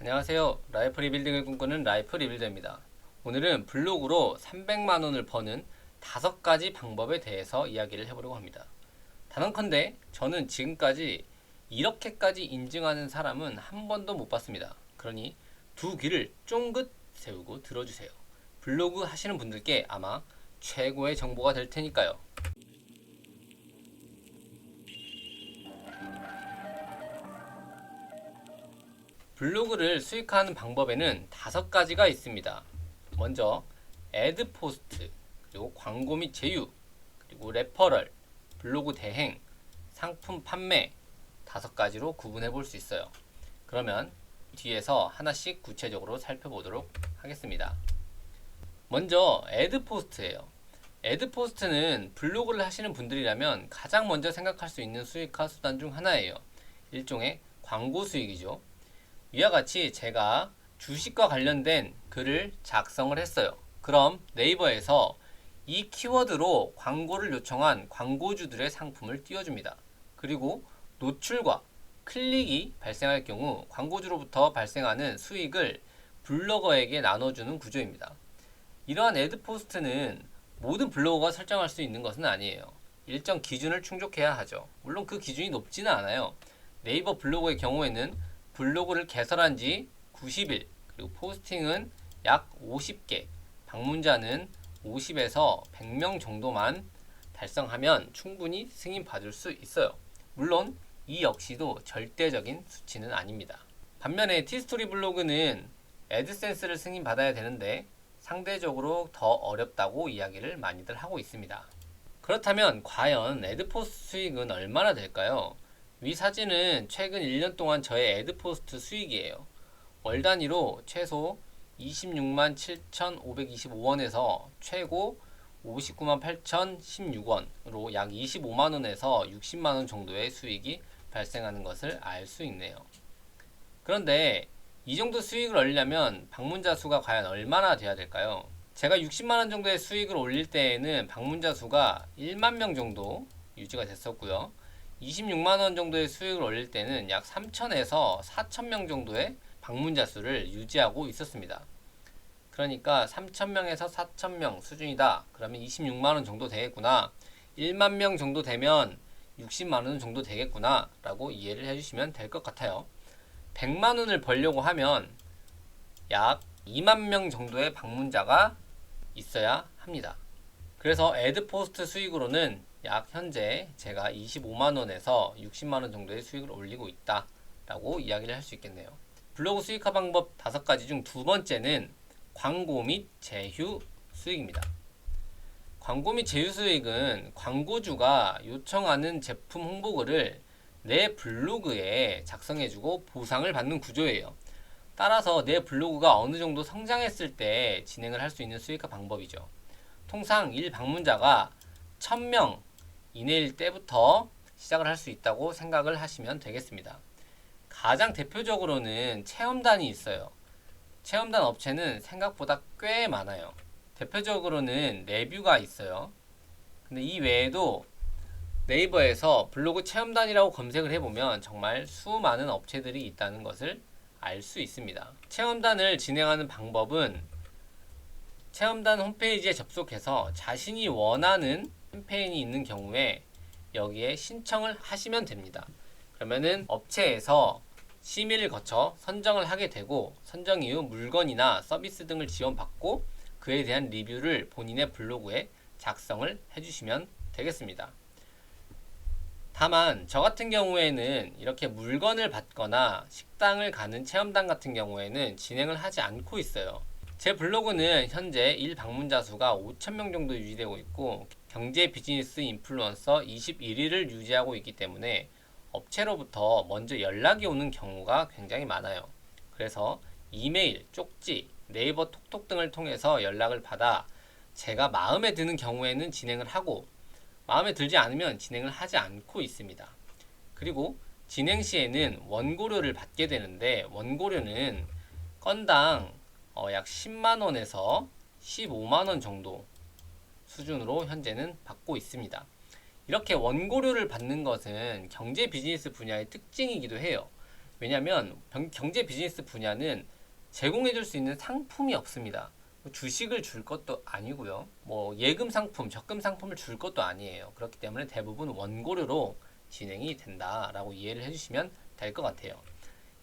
안녕하세요. 라이프 리빌딩을 꿈꾸는 라이프 리빌더입니다. 오늘은 블로그로 300만원을 버는 5가지 방법에 대해서 이야기를 해보려고 합니다. 단언컨대 저는 지금까지 이렇게까지 인증하는 사람은 한 번도 못 봤습니다. 그러니 두 귀를 쫑긋 세우고 들어주세요. 블로그 하시는 분들께 아마 최고의 정보가 될 테니까요. 블로그를 수익화하는 방법에는 5가지가 있습니다. 먼저 애드 포스트, 그리고 광고 및 제휴, 그리고 레퍼럴, 블로그 대행, 상품 판매 5가지로 구분해 볼 수 있어요. 그러면 뒤에서 하나씩 구체적으로 살펴보도록 하겠습니다. 먼저 애드 포스트예요. 애드 포스트는 블로그를 하시는 분들이라면 가장 먼저 생각할 수 있는 수익화 수단 중 하나예요. 일종의 광고 수익이죠. 이와 같이 제가 주식과 관련된 글을 작성을 했어요. 그럼 네이버에서 이 키워드로 광고를 요청한 광고주들의 상품을 띄워줍니다. 그리고 노출과 클릭이 발생할 경우 광고주로부터 발생하는 수익을 블로거에게 나눠주는 구조입니다. 이러한 애드 포스트는 모든 블로거가 설정할 수 있는 것은 아니에요. 일정 기준을 충족해야 하죠. 물론 그 기준이 높지는 않아요. 네이버 블로그의 경우에는 블로그를 개설한 지 90일, 그리고 포스팅은 약 50개, 방문자는 50에서 100명 정도만 달성하면 충분히 승인받을 수 있어요. 물론 이 역시도 절대적인 수치는 아닙니다. 반면에 티스토리 블로그는 애드센스를 승인받아야 되는데 상대적으로 더 어렵다고 이야기를 많이들 하고 있습니다. 그렇다면 과연 애드포스트 수익은 얼마나 될까요? 위 사진은 최근 1년 동안 저의 애드포스트 수익이에요. 월 단위로 최소 26만 7,525원에서 최고 59만 8,016원으로 약 25만원에서 60만원 정도의 수익이 발생하는 것을 알 수 있네요. 그런데 이 정도 수익을 올리려면 방문자 수가 과연 얼마나 돼야 될까요? 제가 60만원 정도의 수익을 올릴 때에는 방문자 수가 1만 명 정도 유지가 됐었고요. 26만원 정도의 수익을 올릴 때는 약 3천에서 4천명 정도의 방문자 수를 유지하고 있었습니다. 그러니까 3천명에서 4천명 수준이다. 그러면 26만원 정도 되겠구나. 1만 명 정도 되면 60만원 정도 되겠구나 라고 이해를 해주시면 될 것 같아요. 100만원을 벌려고 하면 약 2만 명 정도의 방문자가 있어야 합니다. 그래서 애드포스트 수익으로는 약 현재 제가 25만원에서 60만원 정도의 수익을 올리고 있다 라고 이야기를 할 수 있겠네요. 블로그 수익화 방법 5가지 중 두 번째는 광고 및 제휴 수익입니다. 광고 및 제휴 수익은 광고주가 요청하는 제품 홍보글을 내 블로그에 작성해주고 보상을 받는 구조예요. 따라서 내 블로그가 어느 정도 성장했을 때 진행을 할 수 있는 수익화 방법이죠. 통상 1방문자가 1000명 이내일 때부터 시작을 할 수 있다고 생각을 하시면 되겠습니다. 가장 대표적으로는 체험단이 있어요. 체험단 업체는 생각보다 꽤 많아요. 대표적으로는 레뷰가 있어요. 근데 이 외에도 네이버에서 블로그 체험단이라고 검색을 해보면 정말 수많은 업체들이 있다는 것을 알 수 있습니다. 체험단을 진행하는 방법은 체험단 홈페이지에 접속해서 자신이 원하는 캠페인이 있는 경우에 여기에 신청을 하시면 됩니다. 그러면은 업체에서 심의를 거쳐 선정을 하게 되고 선정 이후 물건이나 서비스 등을 지원받고 그에 대한 리뷰를 본인의 블로그에 작성을 해주시면 되겠습니다. 다만 저 같은 경우에는 이렇게 물건을 받거나 식당을 가는 체험단 같은 경우에는 진행을 하지 않고 있어요. 제 블로그는 현재 1방문자 수가 5,000명 정도 유지되고 있고 경제 비즈니스 인플루언서 21위를 유지하고 있기 때문에 업체로부터 먼저 연락이 오는 경우가 굉장히 많아요. 그래서 이메일, 쪽지, 네이버 톡톡 등을 통해서 연락을 받아 제가 마음에 드는 경우에는 진행을 하고 마음에 들지 않으면 진행을 하지 않고 있습니다. 그리고 진행 시에는 원고료를 받게 되는데 원고료는 건당 약 10만원에서 15만원 정도 수준으로 현재는 받고 있습니다. 이렇게 원고료를 받는 것은 경제 비즈니스 분야의 특징이기도 해요. 왜냐하면 경제 비즈니스 분야는 제공해줄 수 있는 상품이 없습니다. 뭐 주식을 줄 것도 아니고요. 뭐 예금 상품, 적금 상품을 줄 것도 아니에요. 그렇기 때문에 대부분 원고료로 진행이 된다라고 이해를 해주시면 될 것 같아요.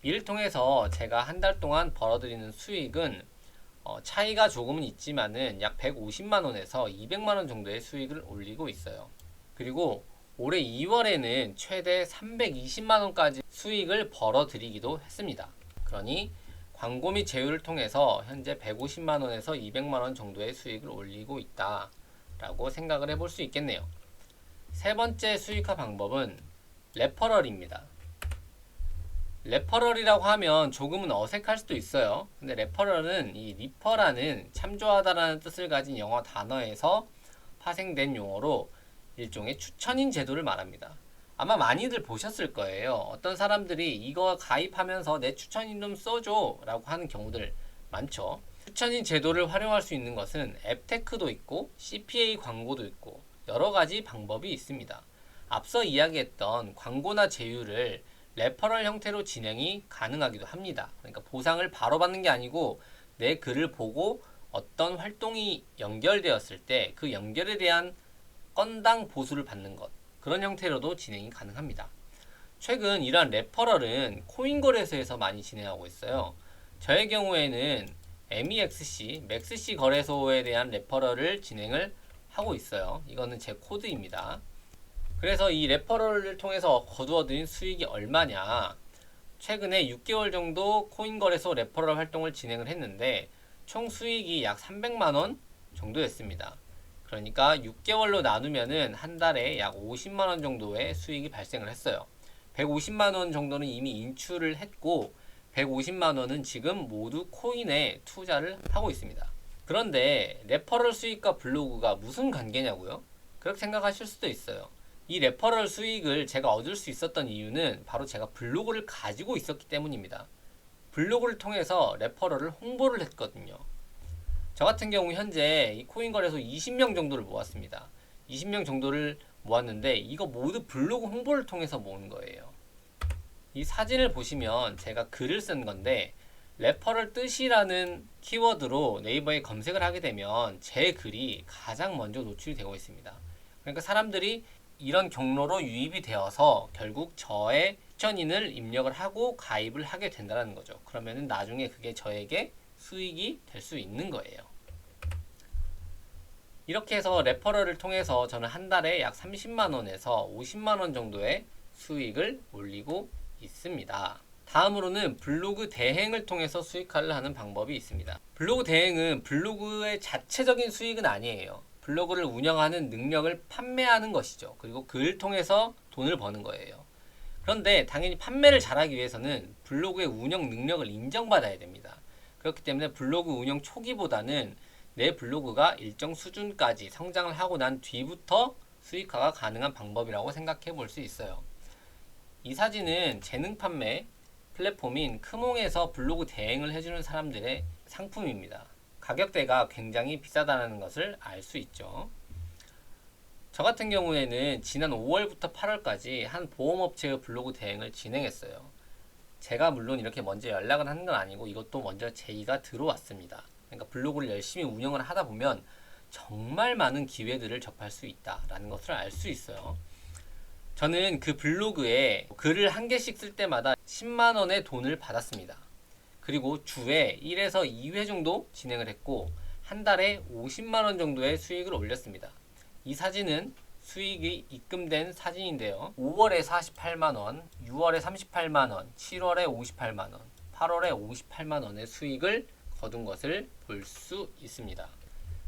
이를 통해서 제가 한 달 동안 벌어들이는 수익은 차이가 조금은 있지만은 약 150만 원에서 200만 원 정도의 수익을 올리고 있어요. 그리고 올해 2월에는 최대 320만 원까지 수익을 벌어들이기도 했습니다. 그러니 광고 및 제휴를 통해서 현재 150만 원에서 200만 원 정도의 수익을 올리고 있다라고 생각을 해볼 수 있겠네요. 세 번째 수익화 방법은 레퍼럴입니다. 레퍼럴이라고 하면 조금은 어색할 수도 있어요. 근데 레퍼럴은 이 리퍼라는 참조하다라는 뜻을 가진 영어 단어에서 파생된 용어로 일종의 추천인 제도를 말합니다. 아마 많이들 보셨을 거예요. 어떤 사람들이 이거 가입하면서 내 추천인 좀 써줘 라고 하는 경우들 많죠. 추천인 제도를 활용할 수 있는 것은 앱테크도 있고 CPA 광고도 있고 여러 가지 방법이 있습니다. 앞서 이야기했던 광고나 제휴를 레퍼럴 형태로 진행이 가능하기도 합니다. 그러니까 보상을 바로 받는 게 아니고 내 글을 보고 어떤 활동이 연결되었을 때 그 연결에 대한 건당 보수를 받는 것, 그런 형태로도 진행이 가능합니다. 최근 이러한 레퍼럴은 코인 거래소에서 많이 진행하고 있어요. 저의 경우에는 MEXC, 맥스C 거래소에 대한 레퍼럴을 진행을 하고 있어요. 이거는 제 코드입니다. 그래서 이 레퍼럴을 통해서 거두어들인 수익이 얼마냐, 최근에 6개월 정도 코인 거래소 레퍼럴 활동을 진행을 했는데 총 수익이 약 300만원 정도였습니다. 그러니까 6개월로 나누면은 한 달에 약 50만원 정도의 수익이 발생을 했어요. 150만원 정도는 이미 인출을 했고 150만원은 지금 모두 코인에 투자를 하고 있습니다. 그런데 레퍼럴 수익과 블로그가 무슨 관계냐고요? 그렇게 생각하실 수도 있어요. 이 레퍼럴 수익을 제가 얻을 수 있었던 이유는 바로 제가 블로그를 가지고 있었기 때문입니다. 블로그를 통해서 레퍼럴을 홍보를 했거든요. 저 같은 경우 현재 이 코인 거래소 20명 정도를 모았습니다. 20명 정도를 모았는데 이거 모두 블로그 홍보를 통해서 모은 거예요. 이 사진을 보시면 제가 글을 쓴 건데 레퍼럴 뜻이라는 키워드로 네이버에 검색을 하게 되면 제 글이 가장 먼저 노출이 되고 있습니다. 그러니까 사람들이 이런 경로로 유입이 되어서 결국 저의 추천인을 입력을 하고 가입을 하게 된다는 거죠. 그러면은 나중에 그게 저에게 수익이 될 수 있는 거예요. 이렇게 해서 레퍼럴을 통해서 저는 한 달에 약 30만원에서 50만원 정도의 수익을 올리고 있습니다. 다음으로는 블로그 대행을 통해서 수익화를 하는 방법이 있습니다. 블로그 대행은 블로그의 자체적인 수익은 아니에요. 블로그를 운영하는 능력을 판매하는 것이죠. 그리고 그를 통해서 돈을 버는 거예요. 그런데 당연히 판매를 잘하기 위해서는 블로그의 운영 능력을 인정받아야 됩니다. 그렇기 때문에 블로그 운영 초기보다는 내 블로그가 일정 수준까지 성장을 하고 난 뒤부터 수익화가 가능한 방법이라고 생각해 볼 수 있어요. 이 사진은 재능 판매 플랫폼인 크몽에서 블로그 대행을 해주는 사람들의 상품입니다. 가격대가 굉장히 비싸다는 것을 알 수 있죠. 저 같은 경우에는 지난 5월부터 8월까지 한 보험업체의 블로그 대행을 진행했어요. 제가 물론 이렇게 먼저 연락을 하는 건 아니고 이것도 먼저 제의가 들어왔습니다. 그러니까 블로그를 열심히 운영을 하다 보면 정말 많은 기회들을 접할 수 있다라는 것을 알 수 있어요. 저는 그 블로그에 글을 한 개씩 쓸 때마다 10만원의 돈을 받았습니다. 그리고 주에 1에서 2회 정도 진행을 했고 한 달에 50만원 정도의 수익을 올렸습니다. 이 사진은 수익이 입금된 사진인데요. 5월에 48만원, 6월에 38만원, 7월에 58만원, 8월에 58만원의 수익을 거둔 것을 볼 수 있습니다.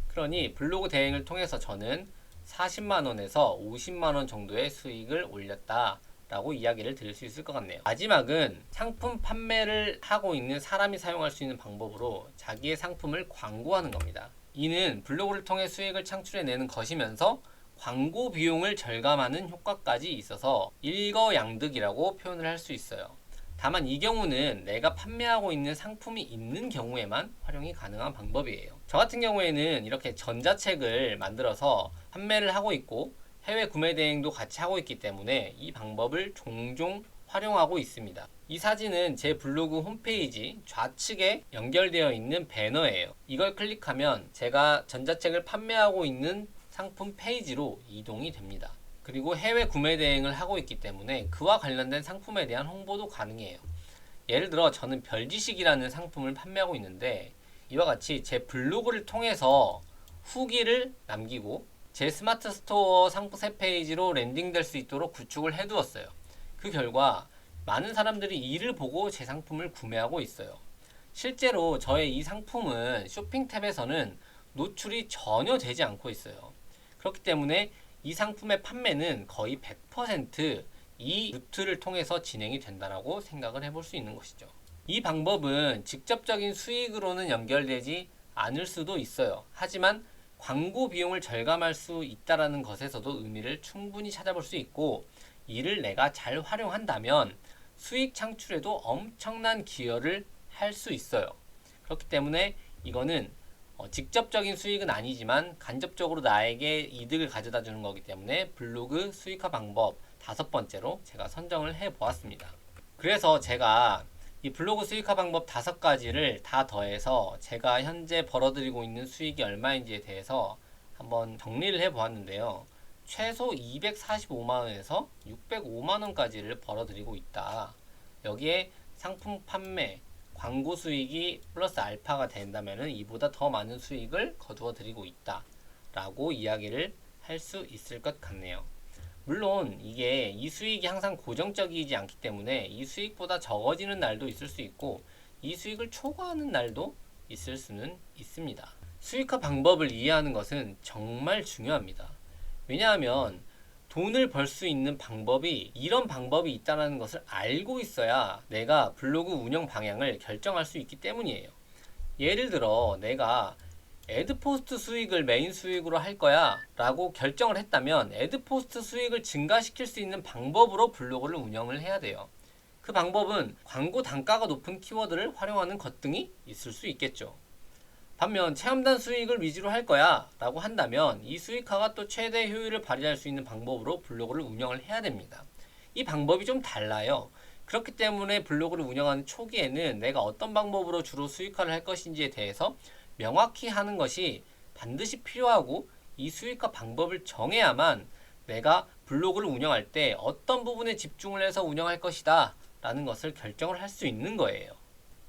그러니 블로그 대행을 통해서 저는 40만원에서 50만원 정도의 수익을 올렸다 라고 이야기를 드릴 수 있을 것 같네요. 마지막은 상품 판매를 하고 있는 사람이 사용할 수 있는 방법으로 자기의 상품을 광고하는 겁니다. 이는 블로그를 통해 수익을 창출해내는 것이면서 광고 비용을 절감하는 효과까지 있어서 일거양득이라고 표현을 할 수 있어요. 다만 이 경우는 내가 판매하고 있는 상품이 있는 경우에만 활용이 가능한 방법이에요. 저 같은 경우에는 이렇게 전자책을 만들어서 판매를 하고 있고 해외 구매 대행도 같이 하고 있기 때문에 이 방법을 종종 활용하고 있습니다. 이 사진은 제 블로그 홈페이지 좌측에 연결되어 있는 배너예요. 이걸 클릭하면 제가 전자책을 판매하고 있는 상품 페이지로 이동이 됩니다. 그리고 해외 구매 대행을 하고 있기 때문에 그와 관련된 상품에 대한 홍보도 가능해요. 예를 들어 저는 별지식이라는 상품을 판매하고 있는데 이와 같이 제 블로그를 통해서 후기를 남기고 제 스마트 스토어 상품 새 페이지로 랜딩될 수 있도록 구축을 해두었어요. 그 결과 많은 사람들이 이를 보고 제 상품을 구매하고 있어요. 실제로 저의 이 상품은 쇼핑 탭에서는 노출이 전혀 되지 않고 있어요. 그렇기 때문에 이 상품의 판매는 거의 100% 루트를 통해서 진행이 된다고 생각을 해볼 수 있는 것이죠. 이 방법은 직접적인 수익으로는 연결되지 않을 수도 있어요. 하지만 광고 비용을 절감할 수 있다는 것에서도 의미를 충분히 찾아볼 수 있고, 이를 내가 잘 활용한다면 수익 창출에도 엄청난 기여를 할 수 있어요. 그렇기 때문에 이거는 직접적인 수익은 아니지만 간접적으로 나에게 이득을 가져다 주는 거기 때문에 블로그 수익화 방법 5번째로 제가 선정을 해 보았습니다. 그래서 제가 이 블로그 수익화 방법 5가지를 다 더해서 제가 현재 벌어들이고 있는 수익이 얼마인지에 대해서 한번 정리를 해 보았는데요. 최소 245만원에서 605만원까지를 벌어들이고 있다. 여기에 상품 판매, 광고 수익이 플러스 알파가 된다면 이보다 더 많은 수익을 거두어 드리고 있다 라고 이야기를 할 수 있을 것 같네요. 물론 이게 이 수익이 항상 고정적이지 않기 때문에 이 수익보다 적어지는 날도 있을 수 있고 이 수익을 초과하는 날도 있을 수는 있습니다. 수익화 방법을 이해하는 것은 정말 중요합니다. 왜냐하면 돈을 벌 수 있는 방법이 이런 방법이 있다는 것을 알고 있어야 내가 블로그 운영 방향을 결정할 수 있기 때문이에요. 예를 들어 내가 애드포스트 수익을 메인 수익으로 할 거야 라고 결정을 했다면 애드포스트 수익을 증가시킬 수 있는 방법으로 블로그를 운영을 해야 돼요. 그 방법은 광고 단가가 높은 키워드를 활용하는 것 등이 있을 수 있겠죠. 반면 체험단 수익을 위주로 할 거야 라고 한다면 이 수익화가 또 최대 효율을 발휘할 수 있는 방법으로 블로그를 운영을 해야 됩니다. 이 방법이 좀 달라요. 그렇기 때문에 블로그를 운영하는 초기에는 내가 어떤 방법으로 주로 수익화를 할 것인지에 대해서 명확히 하는 것이 반드시 필요하고, 이 수익화 방법을 정해야만 내가 블로그를 운영할 때 어떤 부분에 집중을 해서 운영할 것이다 라는 것을 결정을 할 수 있는 거예요.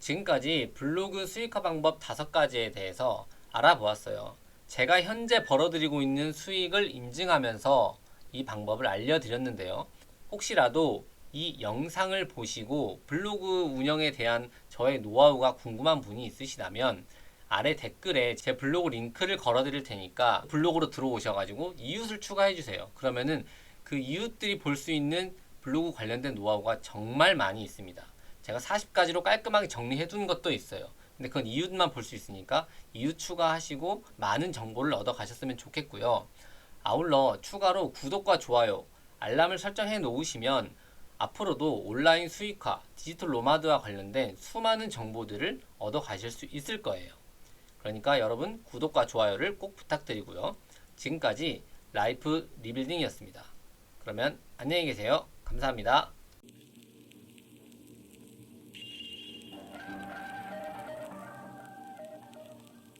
지금까지 블로그 수익화 방법 5가지에 대해서 알아보았어요. 제가 현재 벌어들이고 있는 수익을 인증하면서 이 방법을 알려드렸는데요. 혹시라도 이 영상을 보시고 블로그 운영에 대한 저의 노하우가 궁금한 분이 있으시다면 아래 댓글에 제 블로그 링크를 걸어드릴 테니까 블로그로 들어오셔가지고 이웃을 추가해주세요. 그러면은 그 이웃들이 볼 수 있는 블로그 관련된 노하우가 정말 많이 있습니다. 제가 40가지로 깔끔하게 정리해 둔 것도 있어요. 근데 그건 이웃만 볼 수 있으니까 이웃 추가하시고 많은 정보를 얻어 가셨으면 좋겠고요. 아울러 추가로 구독과 좋아요, 알람을 설정해 놓으시면 앞으로도 온라인 수익화, 디지털 노마드와 관련된 수많은 정보들을 얻어 가실 수 있을 거예요. 그러니까 여러분 구독과 좋아요를 꼭 부탁드리고요. 지금까지 라이프 리빌딩이었습니다. 그러면 안녕히 계세요. 감사합니다.